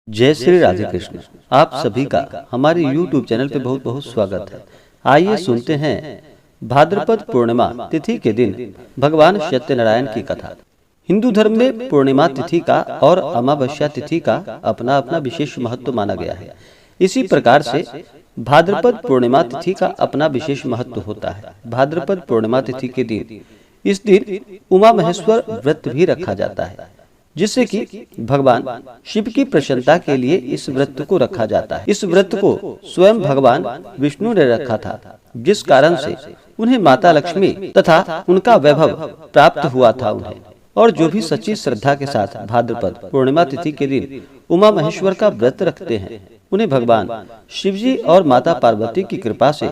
जय श्री राधे कृष्ण। आप सभी का हमारे YouTube चैनल पे बहुत बहुत स्वागत है। आइए सुनते हैं भाद्रपद पूर्णिमा तिथि के दिन भगवान सत्यनारायण की कथा। हिंदू धर्म में पूर्णिमा तिथि का और अमावस्या तिथि का अपना अपना विशेष महत्व माना गया है। इसी प्रकार से भाद्रपद पूर्णिमा तिथि का अपना विशेष महत्व होता है। भाद्रपद पूर्णिमा तिथि के दिन इस दिन उमा महेश्वर व्रत भी रखा जाता है, जिससे कि भगवान शिव की प्रसन्नता के लिए इस व्रत को रखा जाता है। इस व्रत को स्वयं भगवान विष्णु ने रखा था, जिस कारण से उन्हें माता लक्ष्मी तथा उनका वैभव प्राप्त हुआ था उन्हें। और जो भी सच्ची श्रद्धा के साथ भाद्रपद पूर्णिमा तिथि के दिन उमा महेश्वर का व्रत रखते हैं, उन्हें भगवान शिवजी और माता पार्वती की कृपा से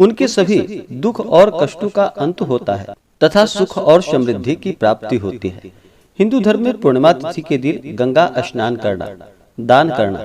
उनके सभी दुख और कष्टों का अंत होता है तथा सुख और समृद्धि की प्राप्ति होती है। हिंदू धर्म में पूर्णिमा तिथि के दिन गंगा स्नान करना, दान करना,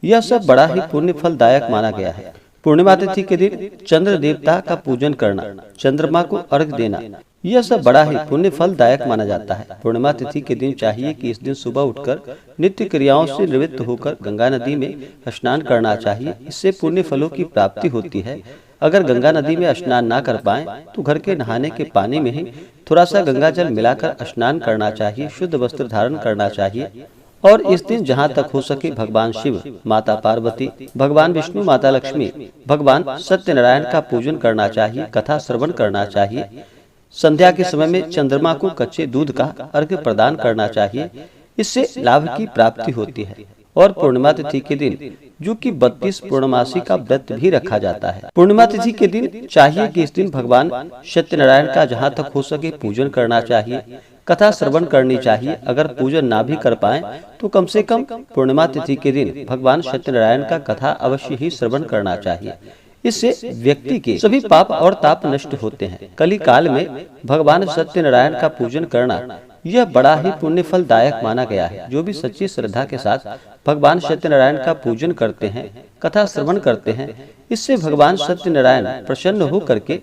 यह सब बड़ा ही पुण्य फलदायक माना गया है। पूर्णिमा तिथि के दिन चंद्र देवता का पूजन करना, चंद्रमा को अर्घ देना, यह सब बड़ा ही पुण्य फलदायक माना जाता है। पूर्णिमा तिथि के दिन चाहिए कि इस दिन सुबह उठकर नित्य क्रियाओं से निवृत्त होकर गंगा नदी में स्नान करना चाहिए। इससे पुण्य फलों की प्राप्ति होती है। अगर गंगा नदी में स्नान ना कर पाए तो घर के नहाने के पानी में ही थोड़ा सा गंगा जल मिलाकर स्नान करना चाहिए। शुद्ध वस्त्र धारण करना चाहिए और इस दिन जहाँ तक हो सके भगवान शिव, माता पार्वती, भगवान विष्णु, माता लक्ष्मी, भगवान सत्यनारायण का पूजन करना चाहिए। कथा श्रवण करना चाहिए। संध्या के समय में चंद्रमा को कच्चे दूध का अर्घ्य प्रदान करना चाहिए। इससे लाभ की प्राप्ति होती है। और पूर्णिमा तिथि के दिन जो कि 32 पूर्णमासी का व्रत भी रखा जाता है। पूर्णिमा तिथि के दिन चाहिए कि इस दिन भगवान सत्यनारायण का जहाँ तक हो सके पूजन करना चाहिए, कथा श्रवण करनी चाहिए। अगर पूजन ना भी कर पाए तो कम से कम पूर्णिमा तिथि के दिन भगवान सत्यनारायण का कथा अवश्य ही श्रवण करना चाहिए। इससे व्यक्ति के सभी पाप और ताप नष्ट होते हैं। कली काल में भगवान सत्यनारायण का पूजन करना यह बड़ा ही पुण्य फलदायक माना गया है। जो भी सच्ची श्रद्धा के साथ भगवान सत्यनारायण का पूजन करते हैं, कथा श्रवण करते हैं, इससे भगवान सत्यनारायण प्रसन्न हो करके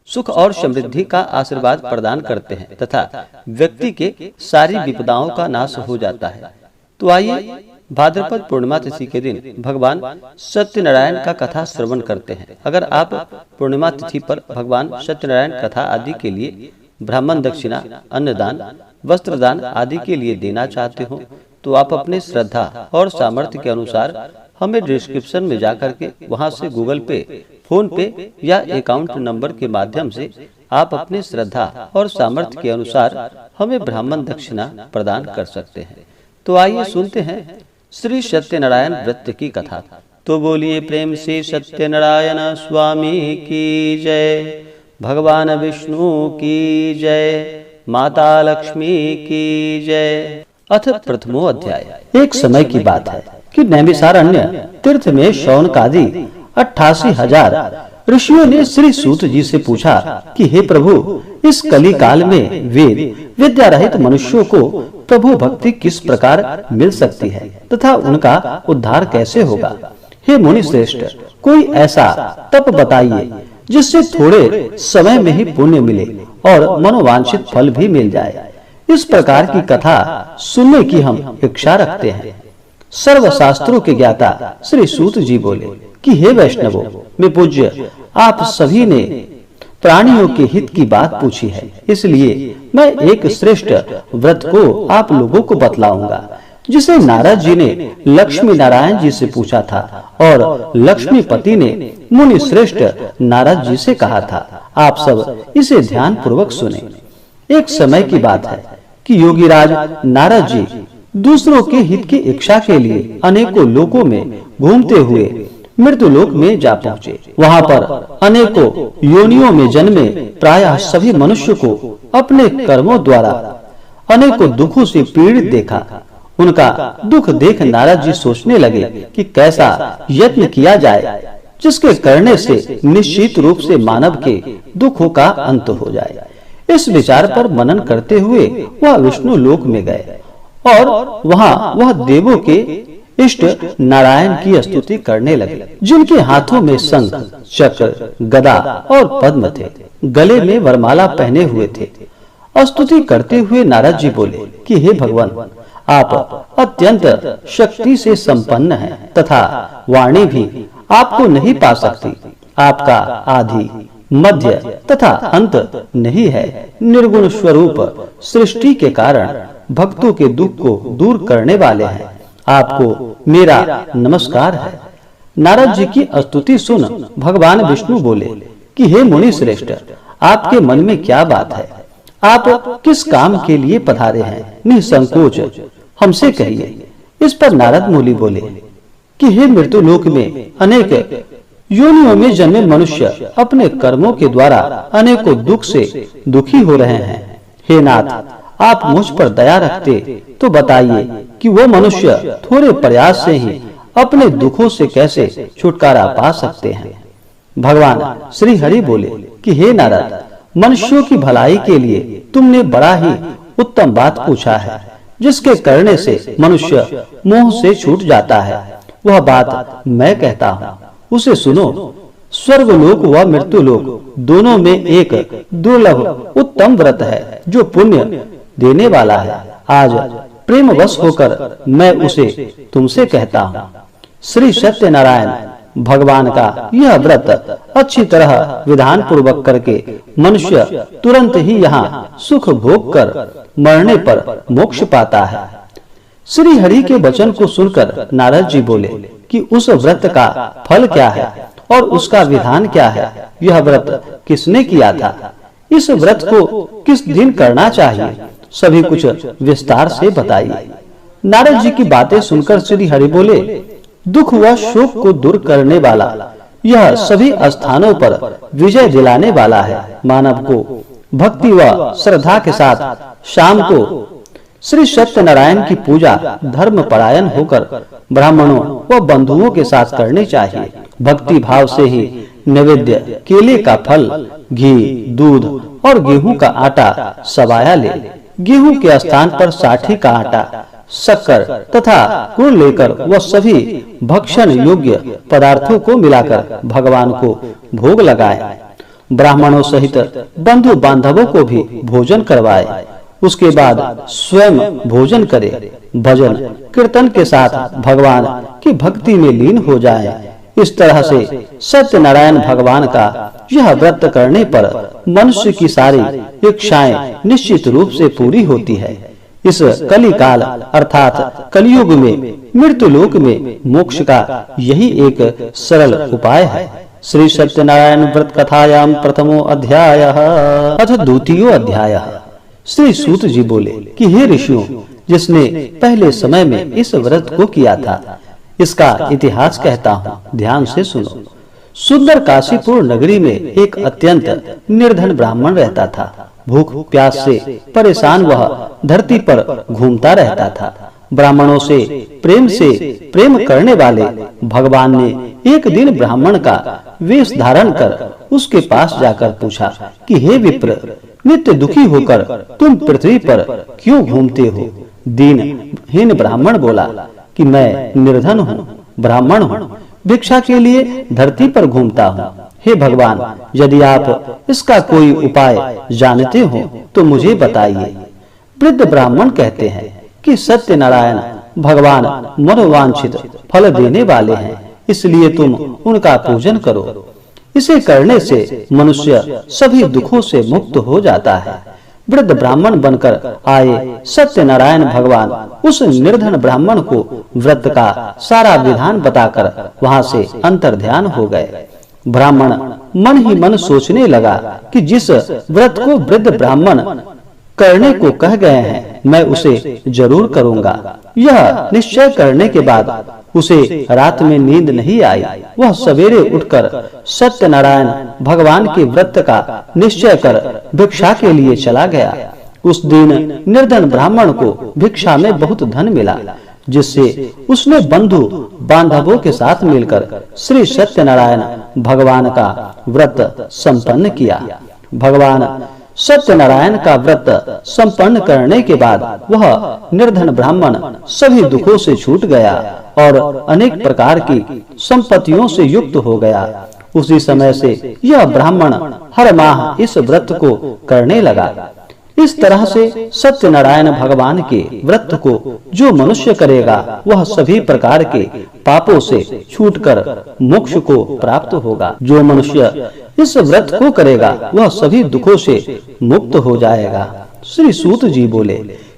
सुख और समृद्धि का आशीर्वाद प्रदान करते हैं तथा व्यक्ति के सारी विपदाओं का नाश हो जाता है। तो आइए भाद्रपद पूर्णिमा तिथि के दिन भगवान सत्यनारायण का कथा श्रवण करते हैं। अगर आप पूर्णिमा तिथि पर भगवान सत्यनारायण कथा आदि के लिए ब्राह्मण दक्षिणा, अन्नदान, वस्त्रदान आदि के लिए देना चाहते हो तो आप अपने श्रद्धा और सामर्थ्य के अनुसार हमें डिस्क्रिप्शन में जाकर के वहां से गूगल पे, फोन पे या अकाउंट नंबर के माध्यम से आप अपने श्रद्धा और सामर्थ्य के अनुसार हमें ब्राह्मण दक्षिणा प्रदान कर सकते हैं। तो आइए सुनते हैं श्री सत्यनारायण व्रत की कथा। तो बोलिए प्रेम से सत्यनारायण स्वामी की जय, भगवान विष्णु की जय, माता लक्ष्मी की जय। अथ प्रथमो अध्याय। एक समय की बात है कि नैमिषारण्य तीर्थ में शौनकादि 88,000 ऋषियों ने श्री सूत जी से पूछा कि हे प्रभु, इस कली काल में वेद विद्या रहित मनुष्यों को प्रभु भक्ति किस प्रकार मिल सकती है तथा उनका उद्धार कैसे होगा। हे मुनि श्रेष्ठ, कोई ऐसा तप बताइए जिससे थोड़े समय में ही पुण्य मिले और मनोवांछित फल भी मिल जाए। इस प्रकार की कथा सुनने की हम इच्छा रखते हैं। सर्व शास्त्रों के ज्ञाता श्री सूत जी बोले कि हे वैष्णवों, मैं पूज्य आप सभी ने प्राणियों के हित की बात पूछी है, इसलिए मैं एक श्रेष्ठ व्रत को आप लोगों को बतलाऊंगा, जिसे नारद जी ने लक्ष्मी नारायण जी से पूछा था और लक्ष्मीपति ने मुनि श्रेष्ठ नारद जी से कहा था। आप सब इसे ध्यान पूर्वक सुने। एक समय की बात है कि योगीराज नारद जी दूसरों के हित की इच्छा के लिए अनेकों लोकों में घूमते हुए मृत्यु लोक में जा पहुँचे। वहाँ पर अनेकों योनियों में जन्मे प्रायः सभी मनुष्य को अपने कर्मों द्वारा अनेकों दुखों से पीड़ित देखा। उनका दुख देख नारद जी सोचने लगे कि कैसा यत्न किया जाए जिसके करने से निश्चित रूप से मानव के दुखों का अंत हो जाए। इस विचार पर मनन करते हुए वह विष्णु लोक में गए और वहाँ वह देवों के इष्ट नारायण की स्तुति करने लगे, जिनके हाथों में शंख, चक्र, गदा और पद्म थे, गले में वरमाला पहने हुए थे। स्तुति करते हुए नारद जी बोले कि हे भगवान, आप अत्यंत शक्ति से संपन्न है तथा वाणी भी आपको नहीं पा सकती। आपका आदि मध्य तथा अंत नहीं है। निर्गुण स्वरूप सृष्टि के कारण भक्तों के दुख को दूर करने वाले हैं। आपको मेरा नमस्कार है। नारद जी की स्तुति सुन भगवान विष्णु बोले कि हे मुनि श्रेष्ठ, आपके मन में क्या बात है? आप किस काम के लिए पधारे हैं? निसंकोच हमसे कहिए। इस पर नारद मुनि बोले कि हे मृत्यु लोक में अनेक योनियों में जन्मे मनुष्य अपने कर्मों के द्वारा अनेकों दुख से दुखी हो रहे हैं। हे नाथ, आप मुझ पर दया रखते तो बताइए कि वो मनुष्य थोड़े प्रयास से ही अपने दुखों से कैसे छुटकारा पा सकते हैं। भगवान श्री हरि बोले कि हे नारद, मनुष्यों की भलाई के लिए तुमने बड़ा ही उत्तम बात पूछा है, जिसके करने से मनुष्य मोह से छूट जाता है। वह बात मैं कहता हूँ, उसे सुनो। स्वर्गलोक व मृत्युलोक दोनों में एक दुर्लभ उत्तम व्रत है जो पुण्य देने वाला है। आज प्रेमवश होकर मैं उसे तुमसे कहता हूँ। श्री सत्यनारायण भगवान का यह व्रत अच्छी तरह विधान पूर्वक करके मनुष्य तुरंत ही यहाँ सुख भोग कर मरने पर मोक्ष पाता है। श्री हरि के वचन को सुनकर नारद जी बोले कि उस व्रत का फल क्या है और उसका विधान क्या है? यह व्रत किसने किया था? इस व्रत को किस दिन करना चाहिए? सभी कुछ विस्तार से बताइए। नारद जी की बातें सुनकर श्री हरि बोले, दुख व शोक को दूर करने वाला यह सभी स्थानों पर विजय दिलाने वाला है। मानव को भक्ति व श्रद्धा के साथ शाम को श्री सत्यनारायण की पूजा धर्म परायण होकर ब्राह्मणों व बंधुओं के साथ करनी चाहिए। भक्ति भाव से ही नैवेद्य केले का फल, घी, दूध और गेहूं का आटा सवाया ले। गेहूं के स्थान पर साठी का आटा, शक्कर तथा गुड़ लेकर वह सभी भक्षण योग्य पदार्थों को मिलाकर भगवान को भोग लगाए। ब्राह्मणों सहित बंधु बांधवों को भी भोजन करवाए। उसके बाद स्वयं भोजन करे। भजन कीर्तन के साथ भगवान की भक्ति में लीन हो जाए। इस तरह से सत्यनारायण भगवान का यह व्रत करने पर मनुष्य की सारी इच्छाएं निश्चित रूप से पूरी होती है। इस कली काल अर्थात कलियुग में मृत्यु लोक में मोक्ष का यही एक सरल उपाय है। श्री सत्यनारायण व्रत कथायाम प्रथमो अध्यायः अथ द्वितीयो अध्यायः। श्री सूत जी बोले कि हे ऋषियों, जिसने पहले समय में इस व्रत को किया था, इसका इतिहास कहता हूँ, ध्यान से सुनो। सुंदर काशीपुर नगरी में एक अत्यंत निर्धन ब्राह्मण रहता था। भूख प्यास से परेशान वह धरती पर घूमता रहता था। ब्राह्मणों से प्रेम करने वाले भगवान ने एक दिन ब्राह्मण का वेश धारण कर उसके पास जाकर पूछा कि हे विप्र, नित्य दुखी होकर तुम पृथ्वी पर क्यों घूमते हो? दीनहीन ब्राह्मण बोला कि मैं निर्धन हूँ, ब्राह्मण हूँ, भिक्षा के लिए धरती पर घूमता हूँ। हे भगवान, यदि आप इसका कोई उपाय जानते हो तो मुझे बताइए। वृद्ध ब्राह्मण कहते हैं कि सत्यनारायण भगवान मनोवांछित फल देने वाले हैं, इसलिए तुम उनका पूजन करो। इसे करने से मनुष्य सभी दुखों से मुक्त हो जाता है। वृद्ध ब्राह्मण बनकर आए सत्यनारायण भगवान उस निर्धन ब्राह्मण को व्रत का सारा विधान बताकर वहां से अंतर्ध्यान हो गए। ब्राह्मण मन ही मन सोचने लगा कि जिस व्रत को वृद्ध ब्राह्मण करने को कह गए हैं, मैं उसे जरूर करूंगा। यह निश्चय करने के बाद उसे रात में नींद नहीं आई। वह सवेरे उठकर सत्यनारायण भगवान के व्रत का निश्चय कर भिक्षा के लिए चला गया। उस दिन निर्धन ब्राह्मण को भिक्षा में बहुत धन मिला, जिससे उसने बंधु बांधवों के साथ मिलकर श्री सत्यनारायण भगवान का व्रत संपन्न किया। भगवान सत्यनारायण का व्रत संपन्न करने के बाद वह निर्धन ब्राह्मण सभी दुखों से छूट गया और अनेक प्रकार की संपत्तियों से युक्त हो गया। उसी समय से यह ब्राह्मण हर माह इस व्रत को करने लगा। इस तरह से सत्यनारायण भगवान के व्रत को जो मनुष्य करेगा वह सभी प्रकार के पापों से छूटकर मोक्ष को प्राप्त होगा। जो मनुष्य इस व्रत को करेगा वह सभी दुखों से मुक्त हो जाएगा। श्री सूत जी बोले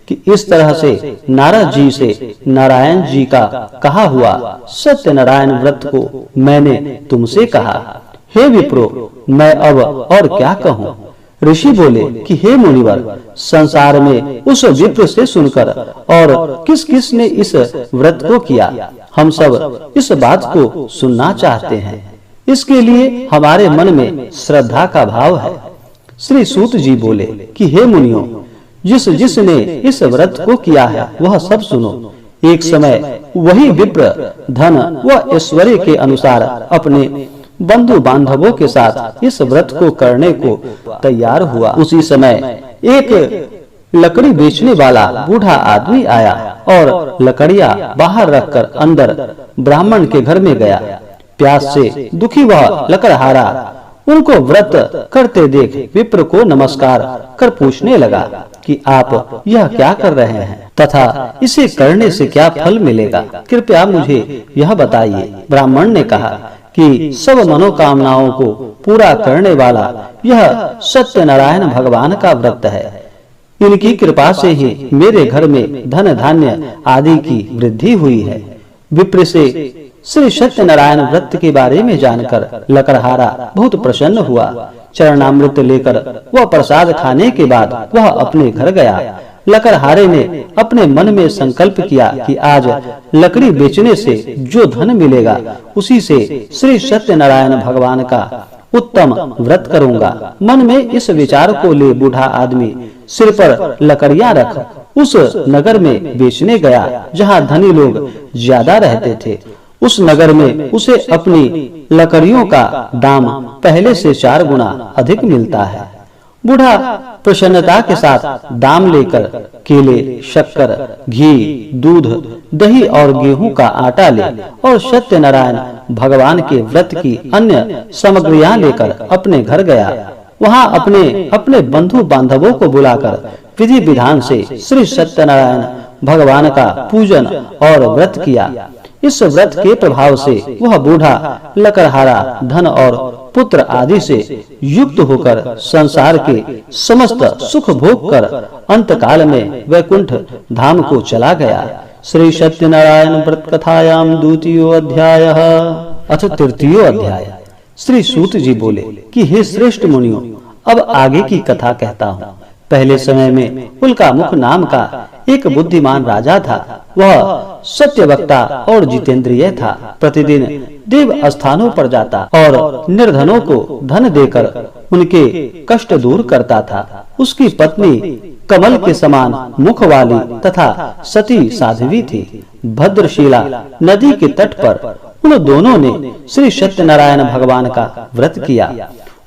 कि इस तरह से नारद जी से नारायण जी का कहा हुआ सत्यनारायण व्रत को मैंने तुमसे कहा। हे विप्रो, मैं अब और क्या कहूँ। ऋषि बोले कि हे मुनिवर, संसार में उस विप्र से सुनकर और किस किस ने इस व्रत को किया, हम सब इस बात को सुनना चाहते हैं। इसके लिए हमारे मन में श्रद्धा का भाव है। श्री सूत जी बोले कि हे मुनियों, जिसने इस व्रत को किया है वह सब सुनो। एक समय वही विप्र धन व ऐश्वर्य के अनुसार अपने बंधु बांधवों के साथ इस व्रत को करने को तैयार हुआ। उसी समय एक लकड़ी बेचने वाला बूढ़ा आदमी आया और लकड़ियां बाहर रखकर अंदर ब्राह्मण के घर में गया। प्यास से दुखी वह लकड़हारा उनको व्रत करते देख विप्र को नमस्कार कर पूछने लगा कि आप यह क्या कर रहे हैं तथा इसे करने से क्या फल मिलेगा, कृपया मुझे यह बताइए। ब्राह्मण ने कहा कि सब मनोकामनाओं को पूरा करने वाला यह सत्यनारायण भगवान का व्रत है। इनकी कृपा से ही मेरे घर में धन धान्य आदि की वृद्धि हुई है। विप्र से श्री सत्यनारायण व्रत के बारे में जानकर लकड़हारा बहुत प्रसन्न हुआ। चरणामृत लेकर वह प्रसाद खाने के बाद वह अपने घर गया। लकड़हारे ने अपने मन में संकल्प किया कि आज लकड़ी बेचने से जो धन मिलेगा उसी से श्री सत्यनारायण भगवान का उत्तम व्रत करूंगा। मन में इस विचार को ले बूढ़ा आदमी सिर पर लकड़ियां रख उस नगर में बेचने गया जहां धनी लोग ज्यादा रहते थे। उस नगर में उसे अपनी लकड़ियों का दाम पहले से 4 गुना अधिक मिलता है। बूढ़ा प्रसन्नता के साथ दाम लेकर केले, शक्कर, घी, दूध, दही और गेहूं का आटा ले और सत्यनारायण भगवान के व्रत की अन्य सामग्रियां लेकर अपने घर गया। वहां अपने बंधु बांधवों को बुलाकर विधि विधान से श्री सत्यनारायण भगवान का पूजन और व्रत किया। इस व्रत के प्रभाव से वह बूढ़ा लकड़हारा धन और पुत्र आदि से युक्त होकर संसार के समस्त सुख भोग कर अंतकाल में वैकुंठ धाम को चला गया। श्री सत्यनारायण व्रत कथायाम द्वितीयो अध्यायः अथ तृतीयो अध्याय। श्री सूत जी बोले कि हे श्रेष्ठ मुनियों, अब आगे की कथा कहता हूँ। पहले समय में उल्कामुख नाम का एक बुद्धिमान राजा था। वह सत्यवक्ता और जितेंद्रिय था। प्रतिदिन देव स्थानों पर जाता और निर्धनों को धन देकर उनके कष्ट दूर करता था। उसकी पत्नी कमल के समान मुख वाली तथा सती साध्वी थी। भद्रशिला नदी के तट पर उन दोनों ने श्री सत्यनारायण भगवान का व्रत किया।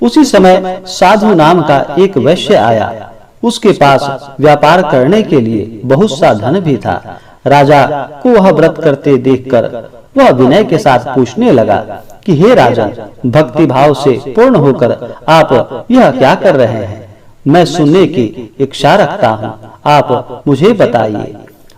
उसी समय साधु नाम का एक वैश्य आया। उसके पास व्यापार करने के लिए बहुत सा धन भी था। राजा को वह व्रत करते देखकर वह विनय के साथ पूछने लगा कि हे राजन, भक्ति भाव से पूर्ण होकर आप यह क्या कर रहे हैं? मैं सुनने की इच्छा रखता हूँ, आप मुझे बताइए।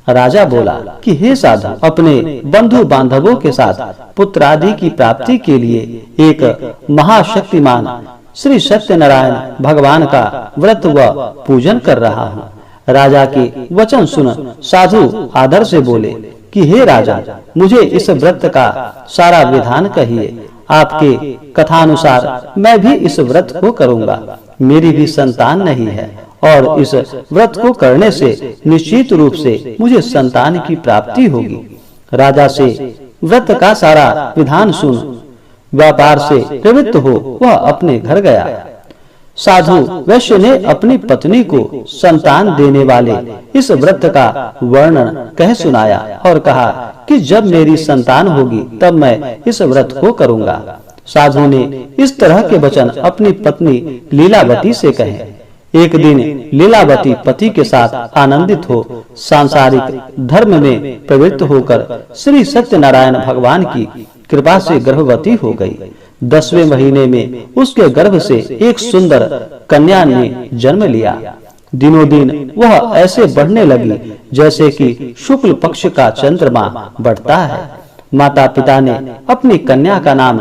राजा बोला कि हे साधु, अपने बंधु बांधवों के साथ पुत्र आदि की प्राप्ति के लिए एक महाशक्तिमान श्री सत्यनारायण भगवान का व्रत व पूजन कर रहा हूँ। राजा के वचन सुन साधु आदर से बोले कि हे राजा, मुझे इस व्रत का सारा विधान कहिए। आपके कथानुसार मैं भी इस व्रत को करूँगा। मेरी भी संतान नहीं है और इस व्रत को करने से निश्चित रूप से मुझे संतान की प्राप्ति होगी। राजा से व्रत का सारा विधान सुन व्यापार से प्रवृत्त हो वह अपने घर गया। साधु वैश्य ने अपनी पत्नी को संतान देने वाले इस व्रत का वर्णन कह सुनाया और कहा कि जब मेरी संतान होगी तब मैं इस व्रत को करूंगा। साधु ने इस तरह के वचन अपनी पत्नी लीलावती से कहे। एक दिन लीलावती पति के साथ आनंदित हो सांसारिक धर्म में प्रवृत्त होकर श्री सत्यनारायण भगवान की कृपा से गर्भवती हो गई। 10वें महीने में उसके गर्भ से एक सुंदर कन्या ने जन्म लिया। दिनों दिन वह ऐसे बढ़ने लगी जैसे कि शुक्ल पक्ष का चंद्रमा बढ़ता है। माता पिता ने अपनी कन्या का नाम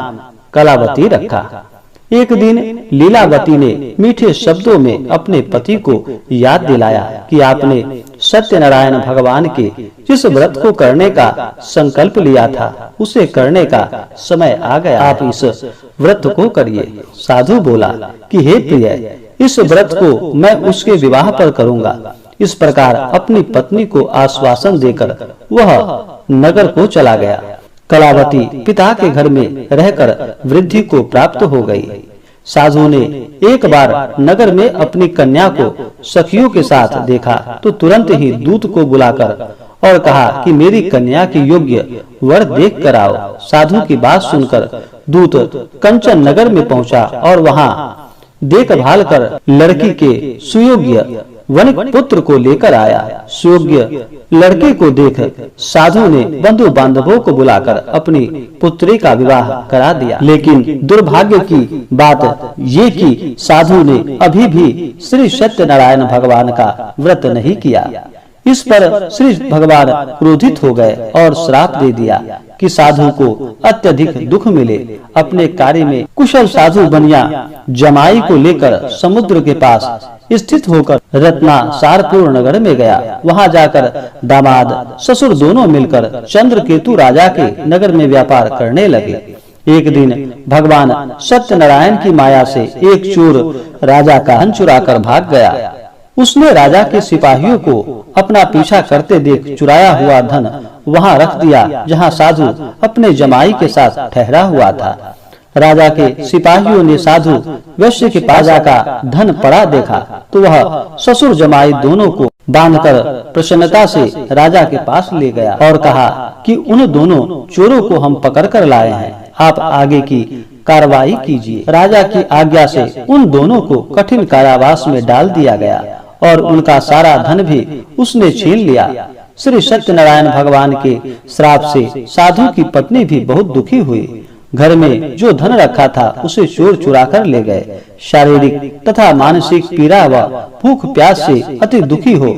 कलावती रखा। एक दिन लीलावती ने मीठे शब्दों में अपने पति को याद दिलाया कि आपने सत्यनारायण भगवान के जिस व्रत को करने का संकल्प लिया था उसे करने का समय आ गया, आप इस व्रत को करिए। साधु बोला कि हे प्रिय, इस व्रत को मैं उसके विवाह पर करूंगा। इस प्रकार अपनी पत्नी को आश्वासन देकर वह नगर को चला गया। कलावती पिता के घर में रहकर वृद्धि को प्राप्त हो गई। साधु ने एक बार नगर में अपनी कन्या को सखियों के साथ देखा तो तुरंत ही दूत को बुलाकर और कहा कि मेरी कन्या के योग्य वर देख कर आओ। साधु की बात सुनकर दूत कंचन नगर में पहुंचा और वहां देखभाल कर लड़की के सुयोग्य वनिक पुत्र को लेकर आया। सुयोग्य लड़के को देख साधु ने बंधु बांधवों को बुलाकर अपनी पुत्री का विवाह करा दिया। लेकिन दुर्भाग्य की बात ये कि साधु ने अभी भी श्री सत्यनारायण भगवान का व्रत नहीं किया। इस पर श्री भगवान क्रोधित हो गए और श्राप दे दिया कि साधु को अत्यधिक दुख मिले। अपने कार्य में कुशल साधु बनिया जमाई को लेकर समुद्र के पास स्थित होकर रत्नासारपुर नगर में गया। वहां जाकर दामाद ससुर दोनों मिलकर चंद्रकेतु राजा के नगर में व्यापार करने लगे। एक दिन भगवान सत्यनारायण की माया से एक चोर राजा का धन चुरा कर भाग गया। उसने राजा के सिपाहियों को अपना पीछा करते देख चुराया हुआ धन वहां रख दिया जहां साधु अपने जमाई के साथ ठहरा हुआ था। राजा के सिपाहियों ने साधु वैश्य के पाजा का धन पड़ा देखा तो वह ससुर जमाई दोनों को बांधकर प्रसन्नता से राजा के पास ले गया और कहा कि उन दोनों चोरों को हम पकड़कर लाए हैं, आप आगे की कार्रवाई कीजिए। राजा की आज्ञा से उन दोनों को कठिन कारावास में डाल दिया गया और उनका सारा धन भी उसने छीन लिया। श्री सत्यनारायण भगवान के श्राप से साधु की पत्नी भी बहुत दुखी हुई। घर में जो धन रखा था उसे चोर चुरा कर ले गए। शारीरिक तथा मानसिक पीड़ा व भूख प्यास से अति दुखी हो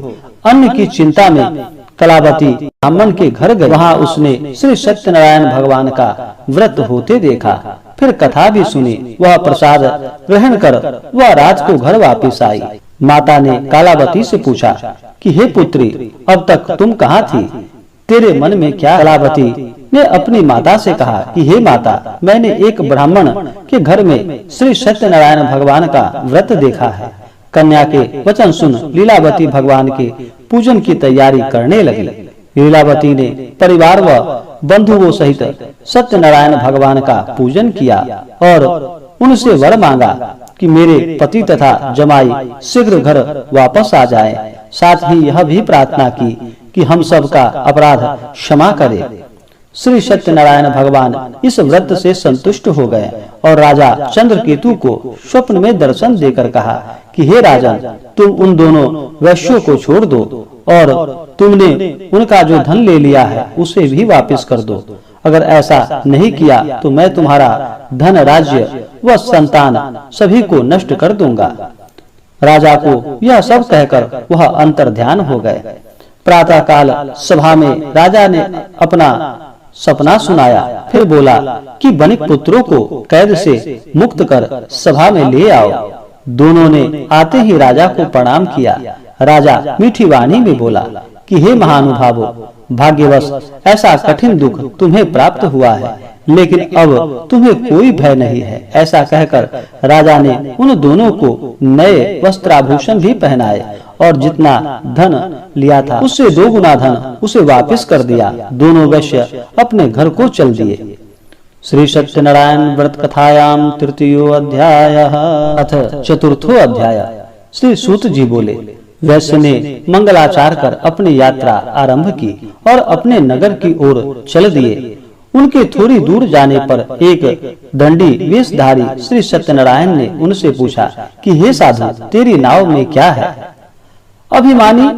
अन्न की चिंता में कलावती ब्राह्मण के घर गई। वहां उसने श्री सत्यनारायण भगवान का व्रत होते देखा। फिर कथा भी सुनी। वह प्रसाद ग्रहण कर वह रात को घर वापिस आई। माता ने कलावती से पूछा कि हे पुत्री, अब तक तुम कहाँ थी? तेरे मन में क्या? कलावती ने अपनी माता से कहा कि हे माता, मैंने एक ब्राह्मण के घर में श्री सत्यनारायण भगवान का व्रत देखा है। कन्या के वचन सुन लीलावती भगवान के पूजन की तैयारी करने लगी। लीलावती ने परिवार व बंधुओं सहित सत्यनारायण भगवान का पूजन किया और उनसे वर मांगा कि मेरे पति तथा जमाई शीघ्र घर वापस आ जाएं। साथ ही यह भी प्रार्थना की कि हम सब का अपराध क्षमा करे। श्री सत्यनारायण भगवान इस व्रत से संतुष्ट हो गए और राजा चंद्रकेतु को स्वप्न में दर्शन देकर कहा कि हे राजन, तुम उन दोनों वैश्यों को छोड़ दो और तुमने उनका जो धन ले लिया है उसे भी वापस कर दो। अगर ऐसा नहीं किया तो मैं तुम्हारा धन, राज्य व संतान सभी को नष्ट कर दूंगा। राजा को यह सब कहकर वह अंतर ध्यान हो गए। प्रातः काल सभा में राजा ने अपना सपना सुनाया। फिर बोला कि वनिक पुत्रों को कैद से मुक्त कर सभा में ले आओ। दोनों ने आते ही राजा को प्रणाम किया। राजा मीठी वाणी में बोला कि हे महानुभावों, भाग्यवश ऐसा कठिन दुख तुम्हें प्राप्त हुआ है, लेकिन अब तुम्हें कोई भय नहीं है। ऐसा कहकर राजा ने उन दोनों को नए वस्त्राभूषण भी पहनाए और जितना धन लिया था उससे 2 गुना धन उसे वापस कर दिया। दोनों वैश्य अपने घर को चल दिए। श्री सत्यनारायण व्रत कथायाम तृतीयो अध्यायः अथ चतुर्थो अध्याय। श्री सूत जी बोले, वैश्य ने मंगलाचार कर अपनी यात्रा आरंभ की और अपने नगर की ओर चल दिए। उनके थोड़ी दूर जाने पर एक दंडी वेशधारी श्री सत्यनारायण ने उनसे पूछा कि हे साधु, तेरी नाव में क्या है? अभिमानी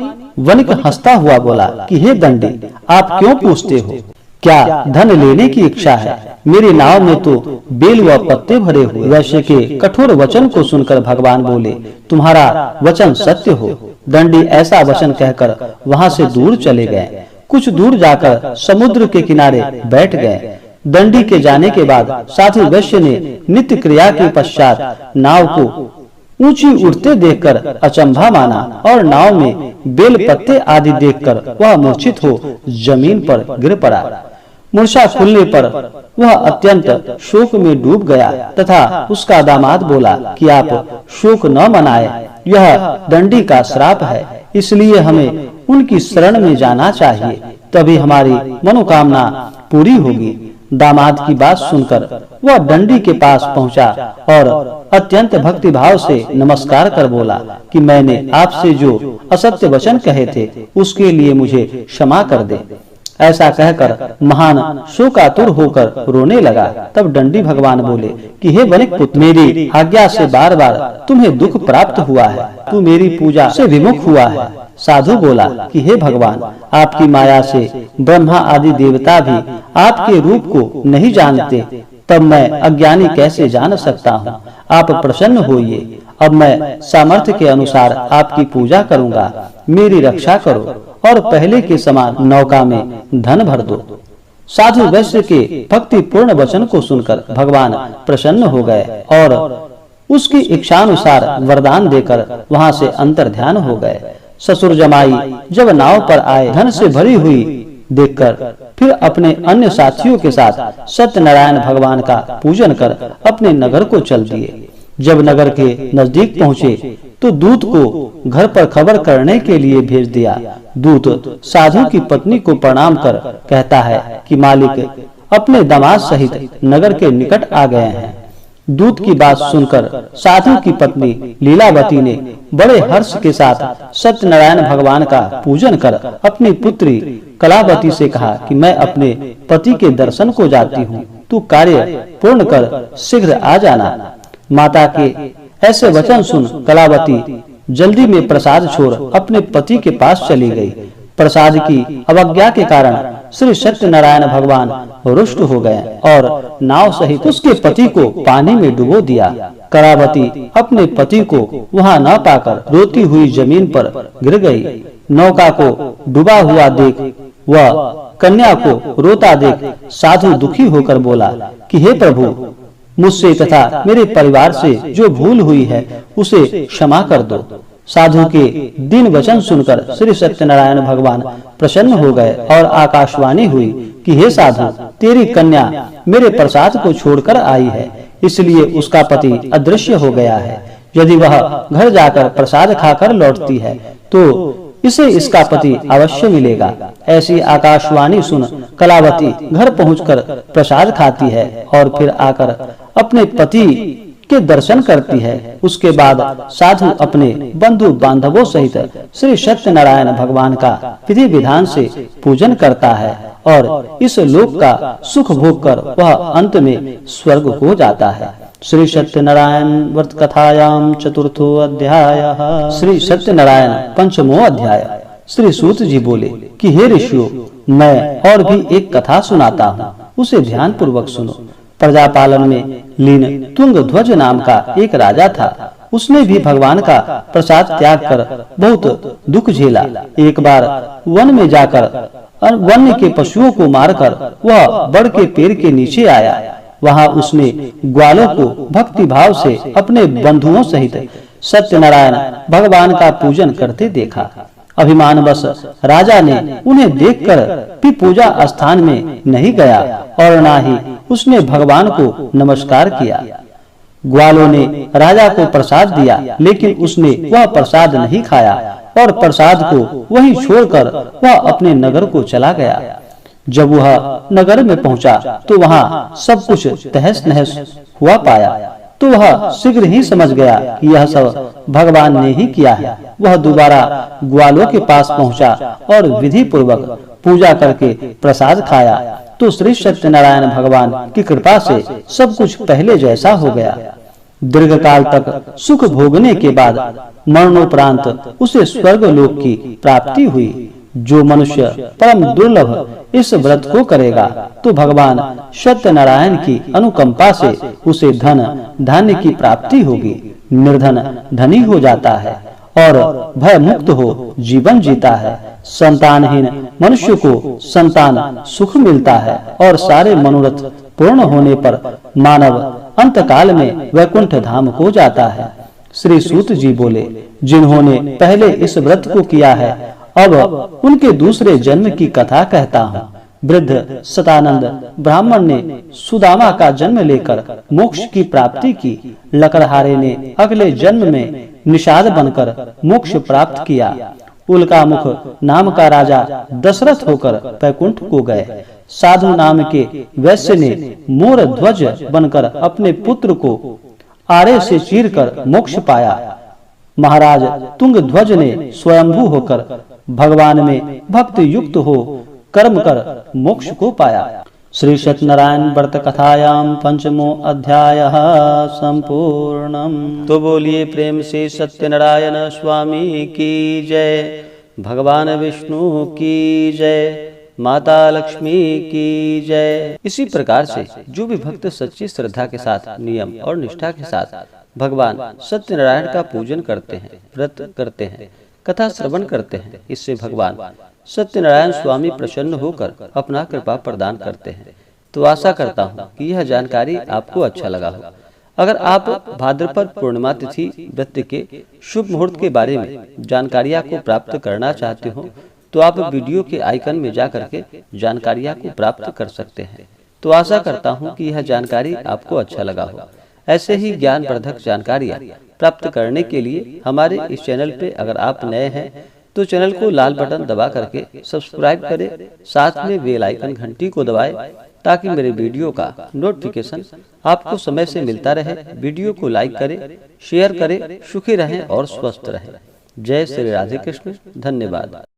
वनिक हंसता हुआ बोला कि हे दंडी, आप क्यों पूछते हो? क्या धन लेने की इच्छा है? मेरी नाव में तो बेल व पत्ते भरे हुए वैश्य के कठोर वचन को सुनकर भगवान बोले, तुम्हारा वचन सत्य हो। दंडी ऐसा वचन कहकर वहां से दूर चले गए। कुछ दूर जाकर समुद्र के किनारे बैठ गए। दंडी के जाने के बाद साधु वैश्य ने नित्य क्रिया के पश्चात नाव को ऊंची उड़ते देखकर अचंभा माना और नाव में बेल पत्ते आदि देखकर वह मूर्छित हो जमीन पर गिर पड़ा। मूर्छा खुलने पर वह अत्यंत शोक में डूब गया तथा उसका दामाद बोला कि आप शोक न मनाए, यह दंडी का श्राप है, इसलिए हमें उनकी शरण में जाना चाहिए, तभी हमारी मनोकामना पूरी होगी। दामाद की बात सुनकर वह दंडी के पास पहुंचा और अत्यंत भक्ति भाव से नमस्कार कर बोला कि मैंने आपसे जो असत्य वचन कहे थे उसके लिए मुझे क्षमा कर दे। ऐसा कहकर महान शोकातुर होकर रोने लगा। तब दंडी भगवान बोले कि हे वनिक पुत्र, मेरी आज्ञा से बार बार तुम्हें दुख प्राप्त हुआ है, तू मेरी पूजा से विमुख हुआ है। साधु बोला कि हे भगवान, आपकी माया से ब्रह्मा आदि देवता भी आपके रूप को नहीं जानते, तब मैं अज्ञानी कैसे जान सकता हूँ। आप प्रसन्न होइए, अब मैं सामर्थ्य के अनुसार आपकी पूजा करूँगा। मेरी रक्षा करो और पहले के समान नौका में धन भर दो। साधु वैश्य के भक्ति पूर्ण वचन को सुनकर भगवान प्रसन्न हो गए और उसकी इच्छानुसार वरदान देकर वहां से अंतर ध्यान हो गए। ससुर जमाई जब नाव पर आए, धन से भरी हुई देखकर फिर अपने अन्य साथियों के साथ सत्यनारायण भगवान का पूजन कर अपने नगर को चल दिए। जब नगर के नजदीक पहुँचे तो दूत को घर पर खबर करने के लिए भेज दिया। दूत साधु की पत्नी को प्रणाम कर कहता है कि मालिक अपने दामाद सहित नगर के निकट आ गए हैं। दूत की बात सुनकर साधु की पत्नी लीलावती ने बड़े हर्ष के साथ सत्यनारायण भगवान का पूजन कर अपनी पुत्री कलावती से कहा कि मैं अपने पति के दर्शन को जाती हूँ, तू कार्य पूर्ण कर शीघ्र आ जाना। माता के ऐसे वचन सुन कलावती जल्दी में प्रसाद छोड़ अपने पति के पास चली गई। प्रसाद की अवज्ञा के कारण श्री सत्यनारायण भगवान रुष्ट हो गए और नाव सहित उसके पति को पानी में डुबो दिया। कलावती अपने पति को वहां न पाकर रोती हुई जमीन पर गिर गई। नौका को डूबा हुआ देख वह कन्या को रोता देख साधु दुखी होकर बोला कि हे प्रभु, मुझसे तथा मेरे परिवार से जो भूल हुई है उसे क्षमा कर दो। साधु के दीन वचन सुनकर श्री सत्यनारायण भगवान प्रसन्न हो गए और आकाशवाणी हुई कि हे साधु, तेरी कन्या मेरे प्रसाद को छोड़कर आई है, इसलिए उसका पति अदृश्य हो गया है। यदि वह घर जाकर प्रसाद खाकर लौटती है तो इसे इसका पति अवश्य मिलेगा। ऐसी आकाशवाणी सुन कलावती घर पहुंचकर प्रसाद खाती है और फिर आकर अपने पति के दर्शन करती है। उसके बाद साधु अपने बंधु बांधवों सहित श्री सत्यनारायण भगवान का विधि विधान से पूजन करता है और इस लोक का सुख भोग कर वह अंत में स्वर्ग हो जाता है। श्री सत्यनारायण व्रत कथायाम चतुर्थो अध्याय। श्री सत्यनारायण पंचमो अध्याय। श्री सूत जी बोले कि हे ऋषियों, मैं और भी एक कथा सुनाता हूँ, उसे ध्यान पूर्वक सुनो। प्रजापालन में लीन तुंग ध्वज नाम का एक राजा था। उसने भी भगवान का प्रसाद त्याग कर बहुत दुख झेला। एक बार वन में जाकर वन्य के पशुओं को मारकर वह बड़ के पेड़ के नीचे आया। वहां उसने ग्वालों को भक्ति भाव से अपने बंधुओं सहित सत्यनारायण भगवान का पूजन करते देखा। अभिमानवश राजा ने उन्हें देखकर भी पूजा स्थान में नहीं गया और न ही उसने भगवान को नमस्कार किया। ग्वालों ने राजा को प्रसाद दिया, लेकिन उसने वह प्रसाद नहीं खाया और प्रसाद को वहीं छोड़कर वह अपने नगर को चला गया। जब वह नगर में पहुंचा तो वहां सब कुछ तहस नहस हुआ पाया, तो वह शीघ्र ही समझ गया कि यह सब भगवान ने ही किया है। वह दोबारा ग्वालों के पास पहुंचा और विधि पूर्वक पूजा करके प्रसाद खाया तो श्री सत्यनारायण भगवान की कृपा से सब कुछ पहले जैसा हो गया। दीर्घ काल तक सुख भोगने के बाद मरणोपरांत उसे स्वर्ग लोक की प्राप्ति हुई। जो मनुष्य परम दुर्लभ इस व्रत को करेगा तो भगवान सत्यनारायण की अनुकंपा से उसे धन धान्य की प्राप्ति होगी, निर्धन धनी हो जाता है और भय मुक्त हो जीवन जीता है। संतानहीन मनुष्य को संतान सुख मिलता है और सारे मनोरथ पूर्ण होने पर मानव अंतकाल में वैकुंठ धाम को जाता है। श्री सूत जी बोले, जिन्होंने पहले इस व्रत को किया है अब उनके दूसरे जन्म की कथा कहता हूँ। वृद्ध सतानंद ब्राह्मण ने सुदामा का जन्म लेकर मोक्ष की प्राप्ति की। लकड़हारे ने अगले जन्म में निषाद बनकर मोक्ष प्राप्त किया। उल्कामुख नाम का राजा दशरथ होकर बैकुंठ को गए। साधु नाम के वैश्य ने मोर ध्वज बनकर अपने पुत्र को आड़े से चीरकर मोक्ष पाया। महाराज तुंग ध्वज ने स्वयंभू होकर भगवान में भक्त युक्त हो कर्म कर मोक्ष को पाया। श्री सत्यनारायण व्रत कथायाम पंचमो अध्यायः संपूर्णम। तो बोलिए प्रेम से सत्यनारायण स्वामी की जय, भगवान विष्णु की जय, माता लक्ष्मी की जय। इसी प्रकार से जो भी भक्त सच्ची श्रद्धा के साथ नियम और निष्ठा के साथ भगवान सत्यनारायण का पूजन करते हैं, व्रत करते हैं, कथा श्रवण करते हैं, इससे भगवान सत्यनारायण स्वामी प्रसन्न होकर अपना कृपा प्रदान करते हैं। तो आशा करता हूँ कि यह जानकारी आपको अच्छा लगा हो। अगर आप भाद्रपद पूर्णिमा तिथि व्रत के शुभ मुहूर्त के बारे में जानकारियाँ को प्राप्त करना चाहते हो तो आप वीडियो के आइकन में जा करके जानकारियाँ को प्राप्त कर सकते हैं। तो आशा करता हूँ कि यह जानकारी आपको अच्छा लगा हो। ऐसे ही ज्ञानवर्धक जानकारियाँ प्राप्त करने के लिए हमारे इस चैनल पे अगर आप नए हैं तो चैनल को लाल बटन दबा करके सब्सक्राइब करें, साथ में बेल आइकन घंटी को दबाएं ताकि मेरे वीडियो का नोटिफिकेशन आपको समय से मिलता रहे। वीडियो को लाइक करें, शेयर करें, सुखी रहें और स्वस्थ रहें। जय श्री राधे कृष्ण। धन्यवाद।